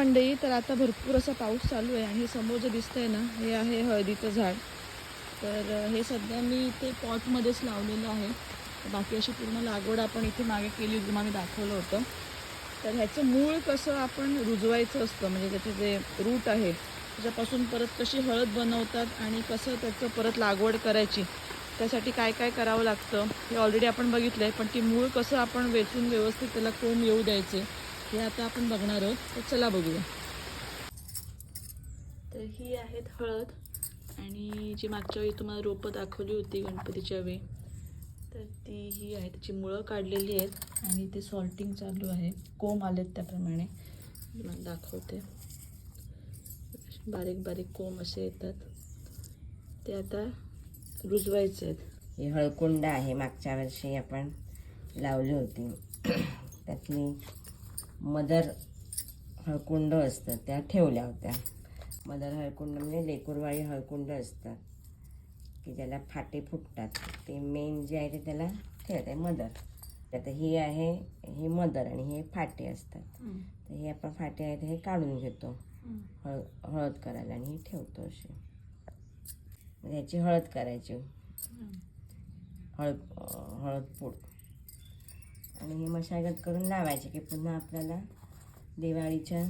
मंडई तर आता भरपूर असा पाऊस चालू आहे आणि समोर जे दिसतंय ना हे आहे हळदीचं झाड. तर हे सध्या मी इथे पॉटमध्येच लावलेलं आहे. बाकी अशी पूर्ण लागवड आपण इथे मागे केली होती, तुम्हाला दाखवलं होतं. तर ह्याचं मूळ कसं आपण रुजवायचं असतं, म्हणजे त्याचे जे रूट आहे त्याच्यापासून परत कशी हळद बनवतात आणि कसं त्याचं परत लागवड करायची, त्यासाठी काय काय करावं लागतं हे ऑलरेडी आपण बघितलं आहे. पण ती मूळ कसं आपण वेचून व्यवस्थित त्याला कोंब येऊ द्यायचे हे आता आपण बघणार आहोत. तर चला बघूया. तर ही आहेत हळद आणि जी मागच्या वेळी तुम्हाला रोपं दाखवली होती गणपतीच्या वेळी, तर ती ही आहे. त्याची मुळं काढलेली आहेत आणि ते सॉल्टिंग चालू आहे. कोंब आलेत त्याप्रमाणे तुम्हाला दाखवते. बारीक बारीक कोंब असे येतात, ते आता रुजवायचे आहेत. ही हळकुंड आहे, मागच्या वर्षी आपण लावली होती. त्यातली मदर हळकुंड असतात त्या ठेवल्या होत्या. मदर हळकुंड म्हणजे लेकूरवाळी हळकुंड असतात की ज्याला फाटे फुटतात, ते मेन जे आहे ते त्याला ठेवत आहे मदर. आता ही आहे, ही मदर आणि हे फाटे असतात. तर हे आपण फाटे आहेत हे काढून घेतो हळद करायला आणि हे ठेवतो असे. ह्याची हळद करायची, हळद पूड आणि हे मशागत करून लावायचे की पुन्हा आपल्याला दिवाळीच्या